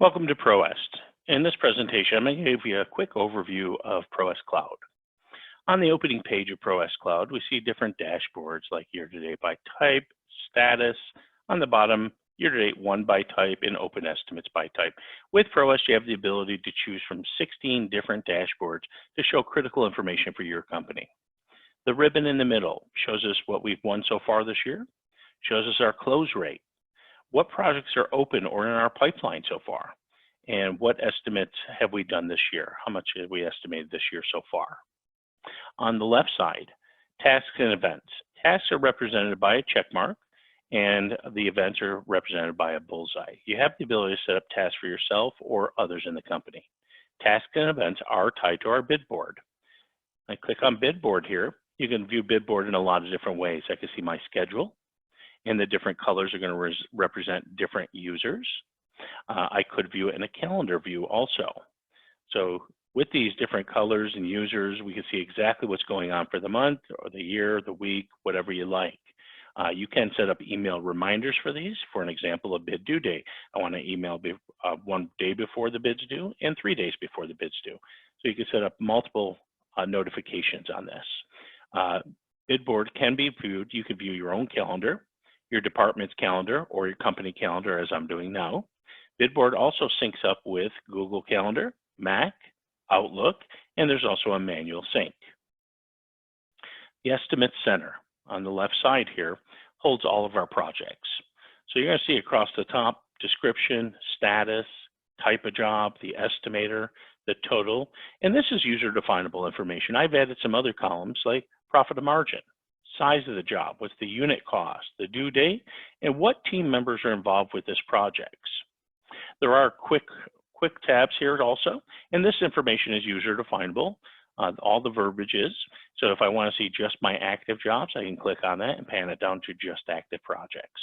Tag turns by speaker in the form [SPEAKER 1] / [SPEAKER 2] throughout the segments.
[SPEAKER 1] Welcome to ProEst. In this presentation, I'm going to give you a quick overview of ProEst Cloud. On the opening page of ProEst Cloud, we see different dashboards like year-to-date by type, status. On the bottom, year-to-date one by type, and open estimates by type. With ProEst, you have the ability to choose from 16 different dashboards to show critical information for your company. The ribbon in the middle shows us what we've won so far this year, shows us our close rate, what projects are open or in our pipeline so far, and what estimates have we done this year? How much have we estimated this year so far? On the left side, tasks and events. Tasks are represented by a check mark, and the events are represented by a bullseye. You have the ability to set up tasks for yourself or others in the company. Tasks and events are tied to our bid board. I click on bid board here. You can view bid board in a lot of different ways. I can see my schedule, and the different colors are going to represent different users. I could view it in a calendar view also. So with these different colors and users, we can see exactly what's going on for the month or the year, the week, whatever you like. You can set up email reminders for these. For an example, a bid due date. I want to email 1 day before the bid's due and 3 days before the bid's due. So you can set up multiple notifications on this. Bid board can be viewed. You can view your own calendar, your department's calendar, or your company calendar, as I'm doing now. Bid board also syncs up with Google Calendar, Mac, Outlook, and there's also a manual sync. The Estimate Center on the left side here holds all of our projects. So you're going to see across the top, description, status, type of job, the estimator, the total, and this is user definable information. I've added some other columns like profit and margin, size of the job, what's the unit cost, the due date, and what team members are involved with this project. There are quick tabs here also, and this information is user definable. All the verbiage is. So if I want to see just my active jobs, I can click on that and pan it down to just active projects.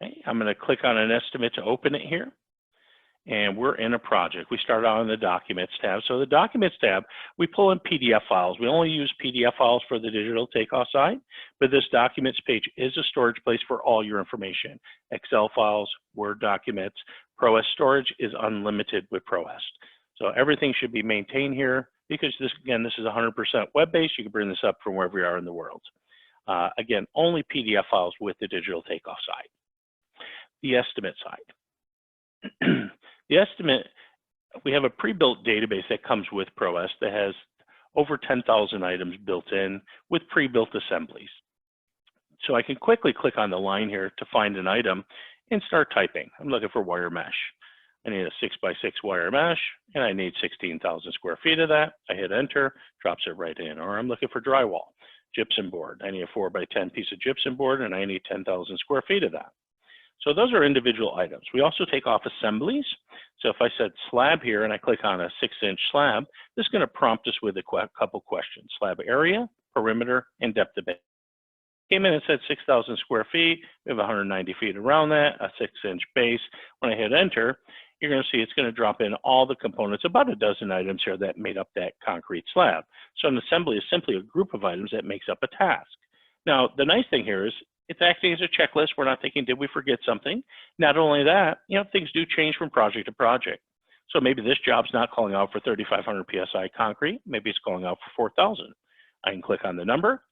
[SPEAKER 1] Okay, I'm going to click on an estimate to open it here. And we're in a project. We start out in the Documents tab. So the Documents tab, we pull in PDF files. We only use PDF files for the digital takeoff side, but this Documents page is a storage place for all your information. Excel files, Word documents. ProEst storage is unlimited with ProEst. So everything should be maintained here because this is 100% web-based. You can bring this up from wherever you are in the world. Again, only PDF files with the digital takeoff side. The estimate side. The estimate, we have a pre-built database that comes with ProEst that has over 10,000 items built in with pre-built assemblies. So I can quickly click on the line here to find an item and start typing. I'm looking for wire mesh. I need a 6x6 wire mesh, and I need 16,000 square feet of that. I hit enter, drops it right in. Or I'm looking for drywall, gypsum board. I need a 4x10 piece of gypsum board, and I need 10,000 square feet of that. So those are individual items. We also take off assemblies. So if I said slab here and I click on a 6-inch slab, this is going to prompt us with a couple questions: slab area, perimeter, and depth of base. Came in and said 6,000 square feet. We have 190 feet around that, a 6-inch base. When I hit enter, you're going to see it's going to drop in all the components, about a dozen items here that made up that concrete slab. So an assembly is simply a group of items that makes up a task. Now, the nice thing here is it's acting as a checklist. We're not thinking, did we forget something? Not only that, things do change from project to project. So maybe this job's not calling out for 3,500 PSI concrete. Maybe it's calling out for 4,000. I can click on the number.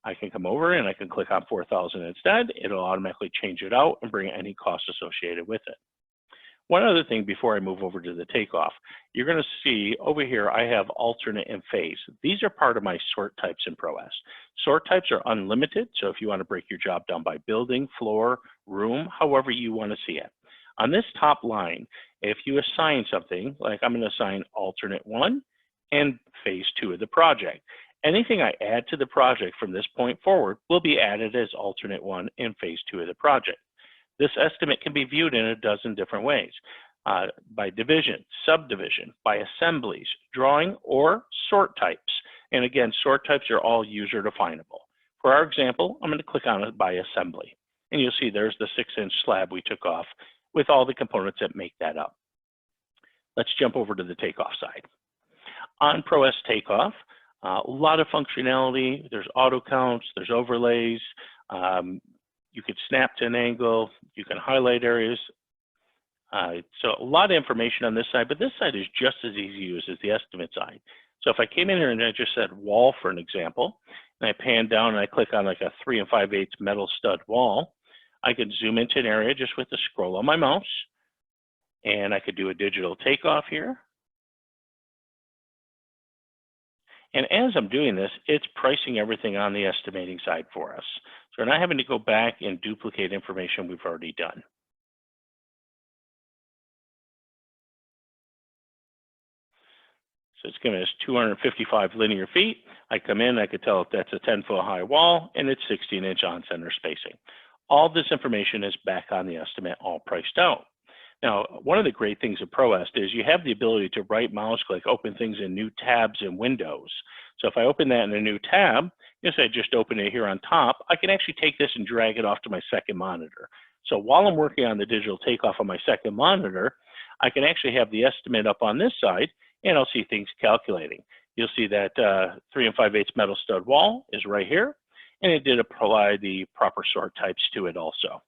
[SPEAKER 1] I can come over and I can click on 4,000 instead. It'll automatically change it out and bring any cost associated with it. One other thing before I move over to the takeoff, you're going to see over here I have alternate and phase. These are part of my sort types in ProEst. Sort types are unlimited, so if you want to break your job down by building, floor, room, however you want to see it. On this top line, if you assign something, like I'm going to assign alternate 1 and phase 2 of the project. Anything I add to the project from this point forward will be added as alternate 1 and phase 2 of the project. This estimate can be viewed in a dozen different ways, by division, subdivision, by assemblies, drawing, or sort types. And again, sort types are all user definable. For our example, I'm going to click on it by assembly. And you'll see there's the 6-inch slab we took off with all the components that make that up. Let's jump over to the takeoff side. On ProEst Takeoff, a lot of functionality. There's auto counts, there's overlays. You could snap to an angle, you can highlight areas. So a lot of information on this side, but this side is just as easy to use as the estimate side. So if I came in here and I just said wall for an example, and I pan down and I click on like a 3 5/8 metal stud wall, I could zoom into an area just with the scroll on my mouse, and I could do a digital takeoff here. And as I'm doing this, it's pricing everything on the estimating side for us. So we're not having to go back and duplicate information we've already done. So it's giving us 255 linear feet. I come in, I could tell if that's a 10-foot high wall, and it's 16-inch on-center spacing. All this information is back on the estimate, all priced out. Now, one of the great things of ProEst is you have the ability to right mouse click, open things in new tabs and windows. So if I open that in a new tab, if I just open it here on top, I can actually take this and drag it off to my second monitor. So while I'm working on the digital takeoff on my second monitor, I can actually have the estimate up on this side, and I'll see things calculating. You'll see that 3 5/8 metal stud wall is right here, and it did apply the proper sort types to it also.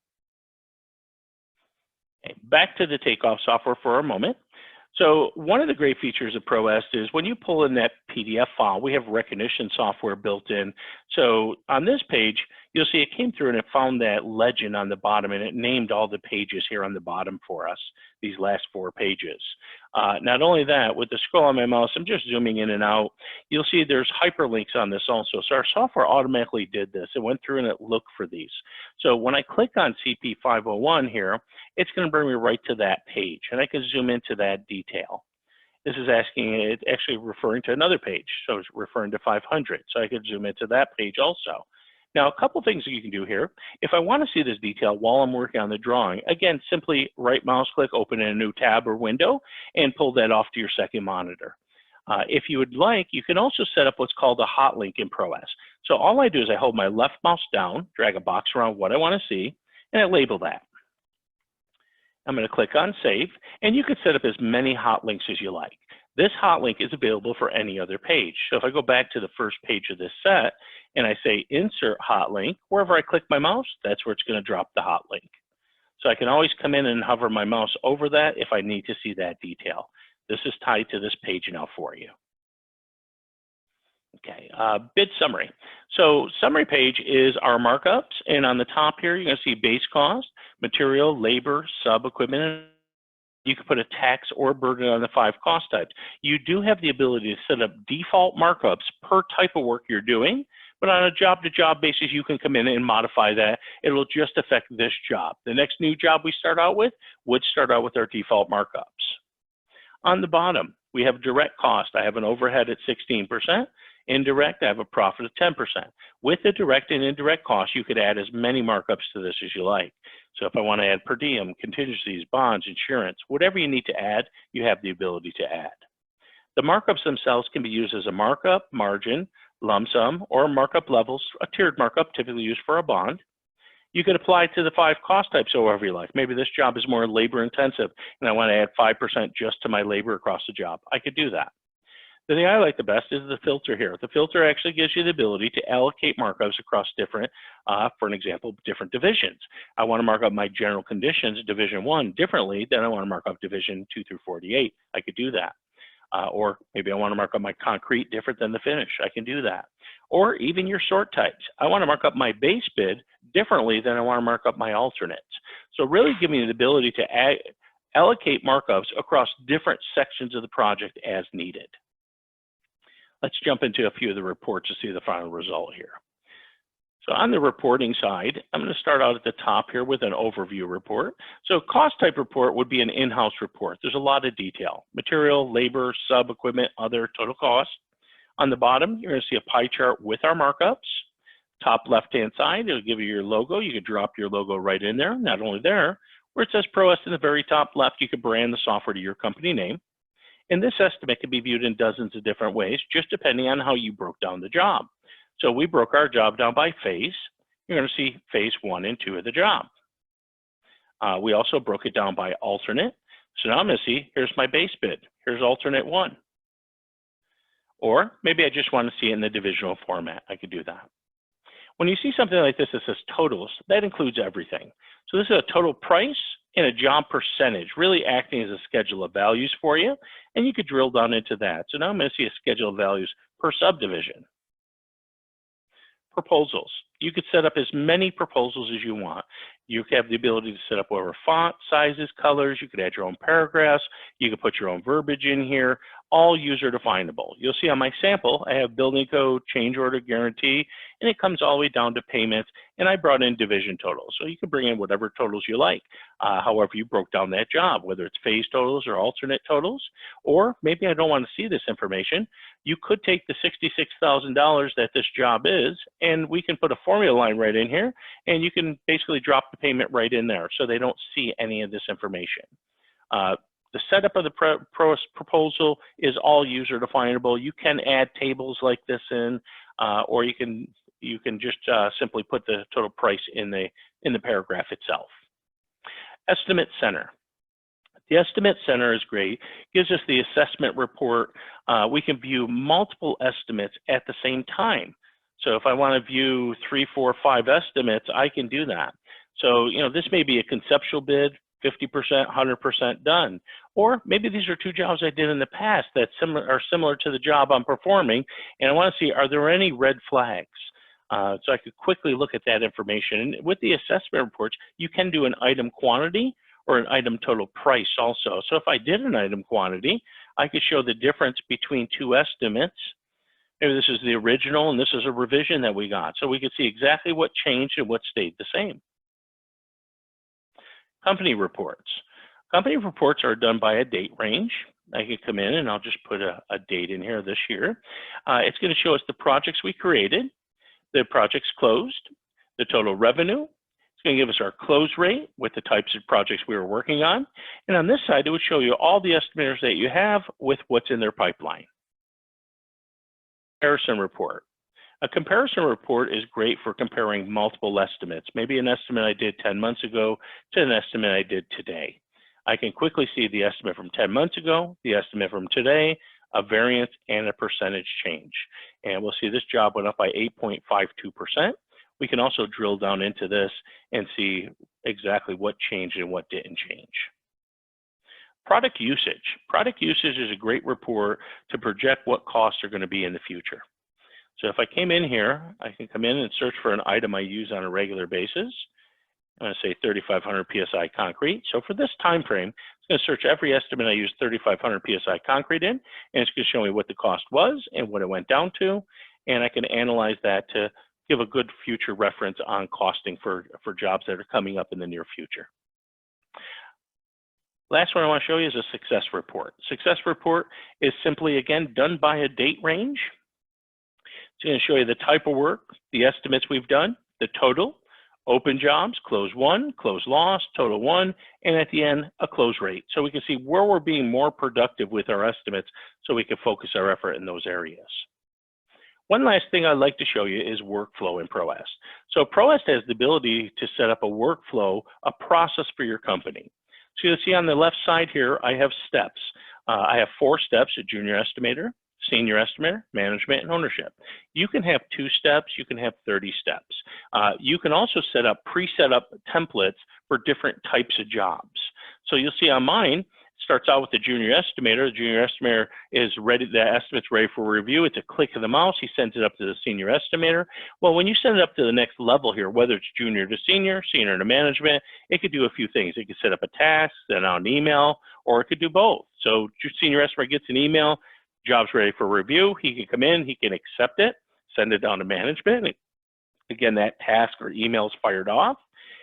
[SPEAKER 1] Okay, back to the Takeoff software for a moment. So one of the great features of ProEst is when you pull in that PDF file, we have recognition software built in. So on this page, you'll see it came through and it found that legend on the bottom, and it named all the pages here on the bottom for us, these last 4 pages. Not only that, with the scroll on my mouse, I'm just zooming in and out. You'll see there's hyperlinks on this also. So our software automatically did this. It went through and it looked for these. So when I click on CP501 here, it's going to bring me right to that page, and I can zoom into that detail. This is asking it, actually referring to another page, so it's referring to 500. So I could zoom into that page also. Now, a couple things that you can do here. If I want to see this detail while I'm working on the drawing, again, simply right mouse click, open in a new tab or window, and pull that off to your second monitor. If you would like, you can also set up what's called a hot link in ProEst. So all I do is I hold my left mouse down, drag a box around what I want to see, and I label that. I'm going to click on Save, and you can set up as many hot links as you like. This hot link is available for any other page. So if I go back to the first page of this set, and I say Insert Hot Link, wherever I click my mouse, that's where it's going to drop the hot link. So I can always come in and hover my mouse over that if I need to see that detail. This is tied to this page now for you. Okay, bid summary. So summary page is our markups, and on the top here, you're going to see base cost, material, labor, sub-equipment. You can put a tax or burden on the 5 cost types. You do have the ability to set up default markups per type of work you're doing, but on a job-to-job basis, you can come in and modify that. It will just affect this job. The next new job we start out with would start out with our default markups. On the bottom, we have direct cost. I have an overhead at 16%. Indirect, I have a profit of 10%. With the direct and indirect costs, you could add as many markups to this as you like. So if I want to add per diem, contingencies, bonds, insurance, whatever you need to add, you have the ability to add. The markups themselves can be used as a markup, margin, lump sum, or markup levels, a tiered markup typically used for a bond. You could apply it to the 5 cost types however you like. Maybe this job is more labor intensive and I want to add 5% just to my labor across the job. I could do that. The thing I like the best is the filter here. The filter actually gives you the ability to allocate markups across different, for an example, different divisions. I want to mark up my general conditions, division 1, differently than I want to mark up division 2 through 48. I could do that. Or maybe I want to mark up my concrete different than the finish. I can do that. Or even your sort types. I want to mark up my base bid differently than I want to mark up my alternates. So really giving you the ability to allocate markups across different sections of the project as needed. Let's jump into a few of the reports to see the final result here. So on the reporting side, I'm going to start out at the top here with an overview report. So cost type report would be an in-house report. There's a lot of detail: material, labor, sub, equipment, other, total cost. On the bottom, you're going to see a pie chart with our markups. Top left-hand side, it'll give you your logo. You could drop your logo right in there. Not only there, where it says ProEst in the very top left, you could brand the software to your company name. And this estimate can be viewed in dozens of different ways, just depending on how you broke down the job. So we broke our job down by phase. You're going to see phase 1 and 2 of the job. We also broke it down by alternate. So now I'm going to see, here's my base bid. Here's alternate 1. Or maybe I just want to see it in the divisional format. I could do that. When you see something like this that says totals, that includes everything. So this is a total price, and a job percentage, really acting as a schedule of values for you, and you could drill down into that. So now I'm going to see a schedule of values per subdivision. Proposals. You could set up as many proposals as you want. You have the ability to set up whatever font, sizes, colors. You could add your own paragraphs. You could put your own verbiage in here, all user definable. You'll see on my sample, I have building code, change order guarantee, and it comes all the way down to payments, and I brought in division totals. So you can bring in whatever totals you like, however you broke down that job, whether it's phase totals or alternate totals, or maybe I don't want to see this information. You could take the $66,000 that this job is, and we can put a formula line right in here, and you can basically drop the payment right in there so they don't see any of this information. The setup of the ProEst proposal is all user definable. You can add tables like this in, or you can just simply put the total price in the paragraph itself. Estimate Center. The Estimate Center is great. Gives us the assessment report. We can view multiple estimates at the same time. So if I want to view 3, 4, 5 estimates, I can do that. So, you know, this may be a conceptual bid, 50%, 100% done. Or maybe these are 2 jobs I did in the past that are similar to the job I'm performing, and I want to see, are there any red flags? So I could quickly look at that information. And with the assessment reports, you can do an item quantity or an item total price also. So if I did an item quantity, I could show the difference between 2 estimates. Maybe this is the original and this is a revision that we got. So we could see exactly what changed and what stayed the same. Company reports. Company reports are done by a date range. I can come in and I'll just put a date in here this year. It's going to show us the projects we created, the projects closed, the total revenue. It's going to give us our close rate with the types of projects we were working on. And on this side, it would show you all the estimators that you have with what's in their pipeline. Comparison report. A comparison report is great for comparing multiple estimates, maybe an estimate I did 10 months ago to an estimate I did today. I can quickly see the estimate from 10 months ago, the estimate from today, a variance, and a percentage change. And we'll see this job went up by 8.52%. We can also drill down into this and see exactly what changed and what didn't change. Product usage. Product usage is a great report to project what costs are going to be in the future. So if I came in here, I can come in and search for an item I use on a regular basis. I'm going to say 3,500 PSI concrete. So for this time frame, it's going to search every estimate I use 3,500 PSI concrete in, and it's going to show me what the cost was and what it went down to, and I can analyze that to give a good future reference on costing for jobs that are coming up in the near future. Last one I want to show you is a success report. Success report is simply, again, done by a date range. It's going to show you the type of work, the estimates we've done, the total, open jobs, close 1, close lost, total 1, and at the end, a close rate. So we can see where we're being more productive with our estimates so we can focus our effort in those areas. One last thing I'd like to show you is workflow in ProEst. So ProEst has the ability to set up a workflow, a process for your company. So you'll see on the left side here, I have steps. I have 4 steps: a junior estimator, senior estimator, management, and ownership. You can have 2 steps, you can have 30 steps. You can also set up pre-set up templates for different types of jobs. So you'll see on mine, starts out with the junior estimator. The junior estimator is ready, the estimate's ready for review. It's a click of the mouse, he sends it up to the senior estimator. Well, when you send it up to the next level here, whether it's junior to senior to management, it could do a few things. It could set up a task, send out an email, or it could do both. So senior estimator gets an email, job's ready for review, he can come in, he can accept it, send it down to management. Again, that task or email is fired off.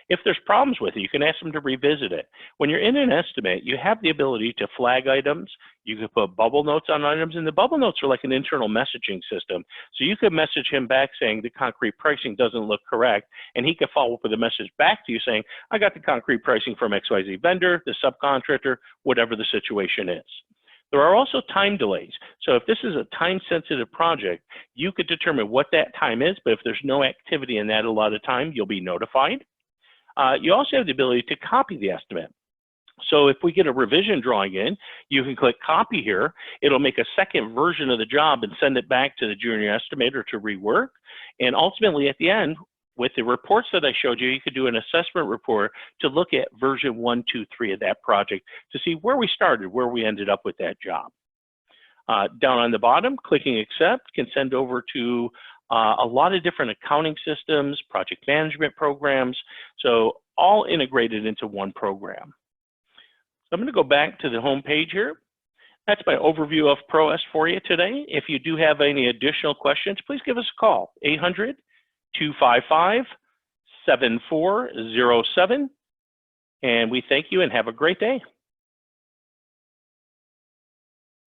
[SPEAKER 1] If there's problems with it, you can ask them to revisit it. When you're in an estimate, you have the ability to flag items. You can put bubble notes on items, and the bubble notes are like an internal messaging system. So you could message him back saying the concrete pricing doesn't look correct, and he could follow up with a message back to you saying, I got the concrete pricing from XYZ vendor, the subcontractor, whatever the situation is. There are also time delays. So if this is a time-sensitive project, you could determine what that time is, but if there's no activity in that allotted time, you'll be notified. You also have the ability to copy the estimate. So if we get a revision drawing in, you can click copy here. It'll make a second version of the job and send it back to the junior estimator to rework. And ultimately at the end, with the reports that I showed you, you could do an assessment report to look at version 1, 2, 3 of that project to see where we started, where we ended up with that job. Down on the bottom, clicking accept can send over to a lot of different accounting systems, project management programs, so all integrated into one program. So I'm going to go back to the home page here. That's my overview of ProEst for you today. If you do have any additional questions, please give us a call, 800-255-7407. And we thank you and have a great day.